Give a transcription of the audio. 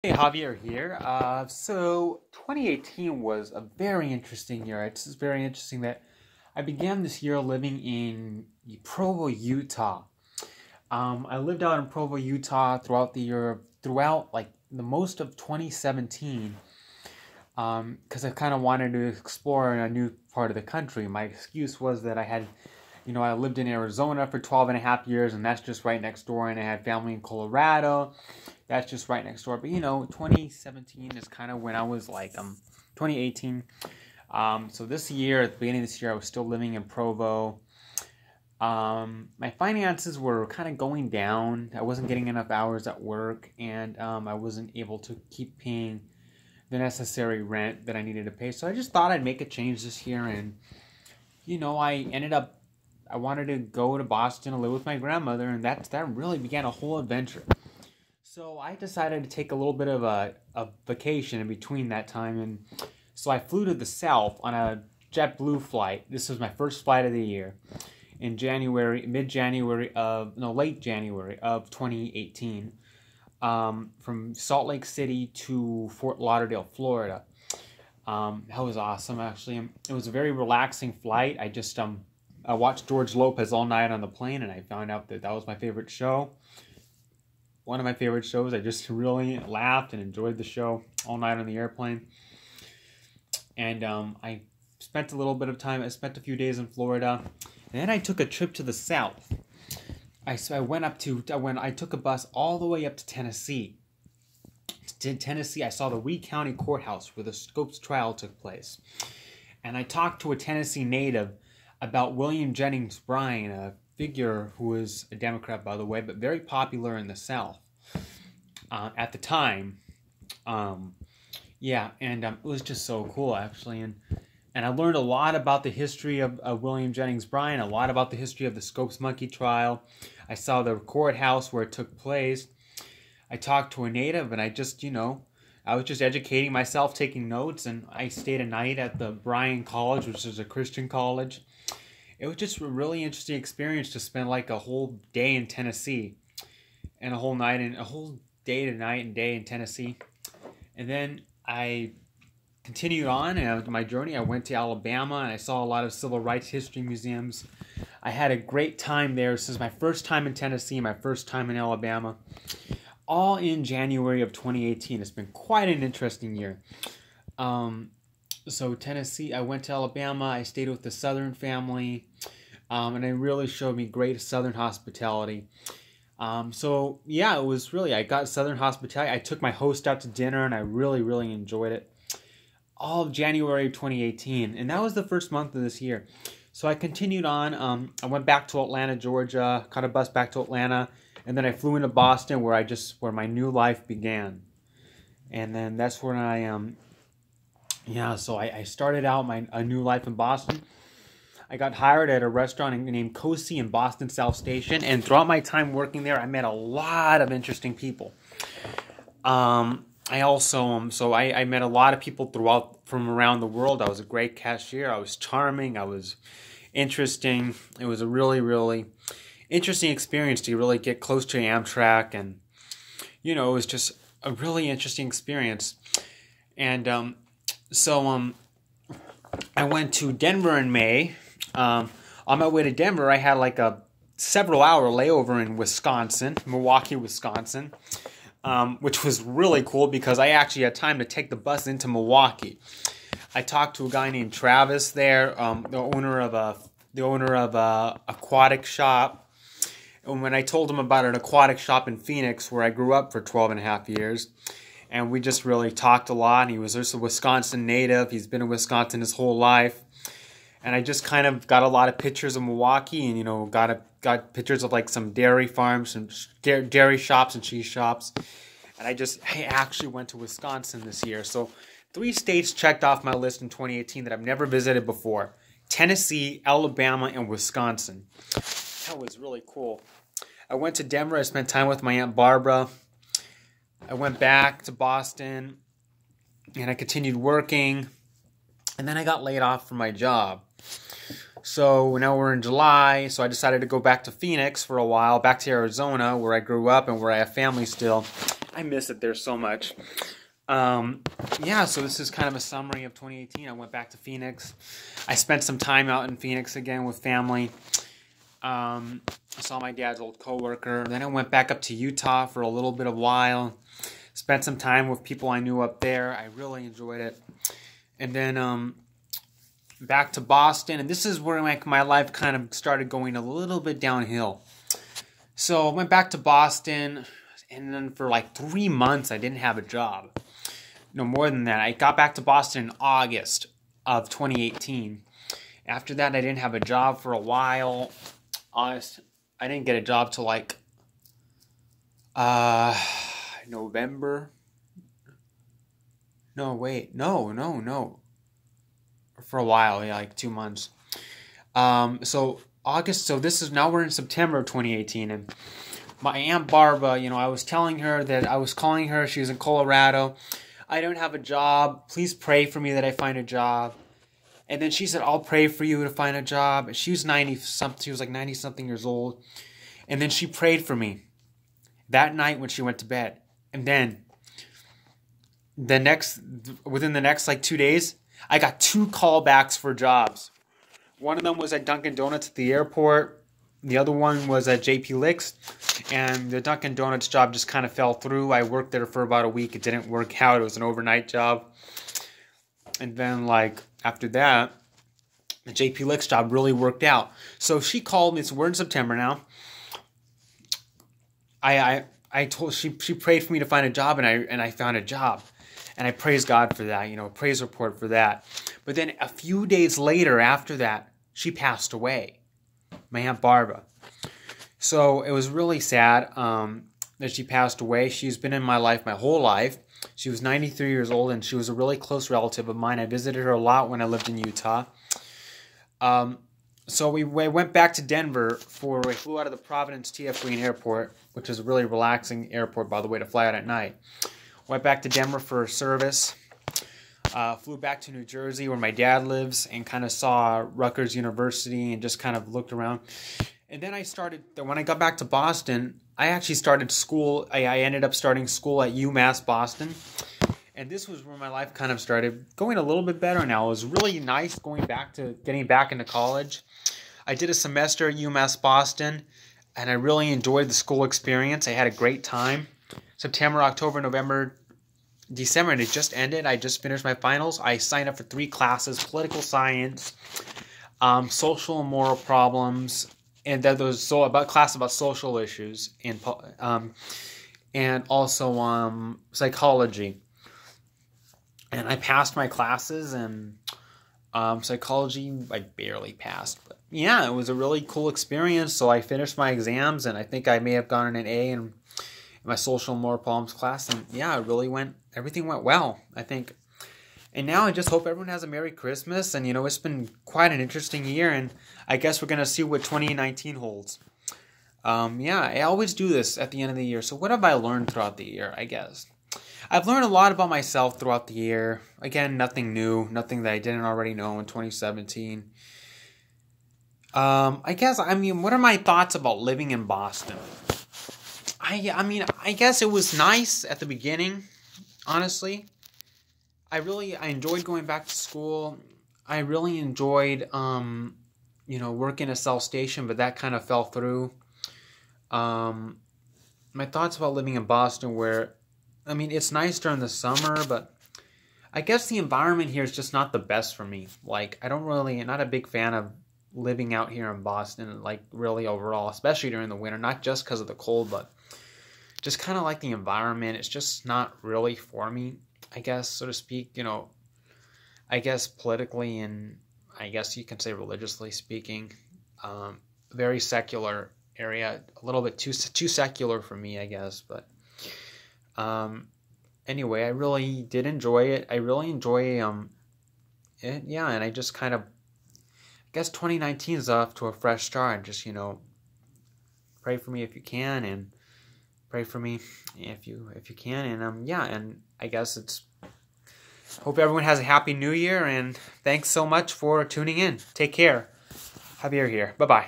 Hey, Javier here. So 2018 was a very interesting year. It's just very interesting that I began this year living in Provo, Utah. I lived out in Provo, Utah throughout the year, throughout like the most of 2017, because I kind of wanted to explore a new part of the country. My excuse was that I lived in Arizona for 12 and a half years, and that's just right next door, and I had family in Colorado. That's just right next door. But 2017 is kind of when I was 2018. So this year, at the beginning of this year, I was still living in Provo. My finances were kind of going down. I wasn't getting enough hours at work, and I wasn't able to keep paying the necessary rent that I needed to pay. So I just thought I'd make a change this year, and I wanted to go to Boston and live with my grandmother, and that really began a whole adventure. So I decided to take a little bit of a vacation in between that time, and so I flew to the south on a JetBlue flight. This was my first flight of the year in late January of 2018, from Salt Lake City to Fort Lauderdale, Florida. That was awesome, actually. It was a very relaxing flight. I watched George Lopez all night on the plane, and I found out that was my favorite show. One of my favorite shows. I just really laughed and enjoyed the show all night on the airplane. And I spent a little bit of time. I spent a few days in Florida, and then I took a trip to the south. I took a bus all the way up to Tennessee. In Tennessee, I saw the Wee County Courthouse where the Scopes trial took place, and I talked to a Tennessee native about William Jennings Bryan, a figure who was a Democrat, by the way, but very popular in the South at the time. It was just so cool, actually, and I learned a lot about the history of William Jennings Bryan, a lot about the history of the Scopes Monkey trial. I saw the courthouse where it took place. I talked to a native, and I was just educating myself, taking notes, and I stayed a night at the Bryan College, which is a Christian college. It was just a really interesting experience to spend like a whole day in Tennessee, and a whole day to night and day in Tennessee. And then I continued on my journey. I went to Alabama, and I saw a lot of civil rights history museums. I had a great time there. This is my first time in Tennessee, my first time in Alabama, all in January of 2018. It's been quite an interesting year. So Tennessee, I went to Alabama. I stayed with the Southern family, and it really showed me great Southern hospitality. It was really, I got Southern hospitality. I took my host out to dinner, and I really, really enjoyed it. All of January of 2018, and that was the first month of this year. So I continued on. I went back to Atlanta, Georgia, caught a bus back to Atlanta, and then I flew into Boston, where my new life began. And then that's where I am. So I started out a new life in Boston. I got hired at a restaurant named Cosi in Boston South Station, and throughout my time working there, I met a lot of interesting people. I met a lot of people from around the world. I was a great cashier. I was charming. I was interesting. It was a really, really interesting experience to really get close to Amtrak, and it was just a really interesting experience. And I went to Denver in May. On my way to Denver, I had like a several-hour layover in Milwaukee, Wisconsin, which was really cool because I actually had time to take the bus into Milwaukee. I talked to a guy named Travis there, the owner of a aquatic shop. And when I told him about an aquatic shop in Phoenix, where I grew up for 12 and a half years, and we just really talked a lot. And he was just a Wisconsin native. He's been in Wisconsin his whole life. And I just kind of got a lot of pictures of Milwaukee, and got pictures of like some dairy farms and dairy shops and cheese shops. And I actually went to Wisconsin this year. So 3 states checked off my list in 2018 that I've never visited before: Tennessee, Alabama, and Wisconsin. That was really cool. I went to Denver. I spent time with my Aunt Barbara. I went back to Boston, and I continued working, and then I got laid off from my job. So now we're in July, so I decided to go back to Phoenix for a while, back to Arizona, where I grew up and where I have family still. I miss it there so much. Yeah, so this is kind of a summary of 2018. I went back to Phoenix. I spent some time out in Phoenix again with family. I saw my dad's old coworker. Then I went back up to Utah for a little bit of while. Spent some time with people I knew up there. I really enjoyed it. And then back to Boston. And this is where my life kind of started going a little bit downhill. So I went back to Boston. And then for like 3 months, I didn't have a job. No, more than that. I got back to Boston in August of 2018. After that, I didn't have a job for a while. Honest, I didn't get a job till like November. No, wait. No. For a while, yeah, like 2 months. So August, so this is, now we're in September of 2018, and my Aunt Barbara, I was telling her that I was calling her. She was in Colorado. I don't have a job. Please pray for me that I find a job. And then she said, I'll pray for you to find a job. She was 90-something. She was like 90-something years old. And then she prayed for me that night when she went to bed. And then within the next like 2 days, I got 2 callbacks for jobs. One of them was at Dunkin' Donuts at the airport. The other one was at JP Licks. And the Dunkin' Donuts job just kind of fell through. I worked there for about a week. It didn't work out. It was an overnight job. And then, like, after that, the JP Licks job really worked out. So she called me. So we're in September now. I told she prayed for me to find a job, and I found a job. And I praise God for that, praise report for that. But then a few days later after that, she passed away. My Aunt Barbara. So it was really sad that she passed away. She's been in my life my whole life. She was 93 years old, and she was a really close relative of mine. I visited her a lot when I lived in Utah. So we went back to Denver we flew out of the Providence TF Green Airport, which is a really relaxing airport, by the way, to fly out at night. Went back to Denver for service. Flew back to New Jersey where my dad lives and kind of saw Rutgers University and just kind of looked around. And then when I got back to Boston, I actually started school. I ended up starting school at UMass Boston. And this was where my life kind of started going a little bit better now. It was really nice getting back into college. I did a semester at UMass Boston, and I really enjoyed the school experience. I had a great time. September, October, November, December, and it just ended. I just finished my finals. I signed up for 3 classes: political science, social and moral problems, and then there was a class about social issues, and also psychology. And I passed my classes, and psychology I barely passed. But yeah, it was a really cool experience. So I finished my exams, and I think I may have gotten an A in my social and moral problems class. And yeah, everything went well, I think. And now I just hope everyone has a Merry Christmas. And, it's been quite an interesting year. And I guess we're going to see what 2019 holds. Yeah, I always do this at the end of the year. So what have I learned throughout the year, I guess? I've learned a lot about myself throughout the year. Again, nothing new. Nothing that I didn't already know in 2017. I what are my thoughts about living in Boston? I guess it was nice at the beginning, honestly. I enjoyed going back to school. I really enjoyed, working at South Station, but that kind of fell through. My thoughts about living in Boston it's nice during the summer, but I guess the environment here is just not the best for me. Like, I'm not a big fan of living out here in Boston, like, really overall, especially during the winter, not just because of the cold, but just kind of like the environment. It's just not really for me, I guess, so to speak, I guess politically and I guess you can say religiously speaking, very secular area, a little bit too secular for me, I guess, but anyway, I really did enjoy it. I really enjoy it, yeah, and I just kind of, I guess 2019 is off to a fresh start. Just, pray for me if you can, and pray for me if you can, and yeah, and I guess hope everyone has a happy new year, and thanks so much for tuning in. Take care. Javier here. Bye-bye.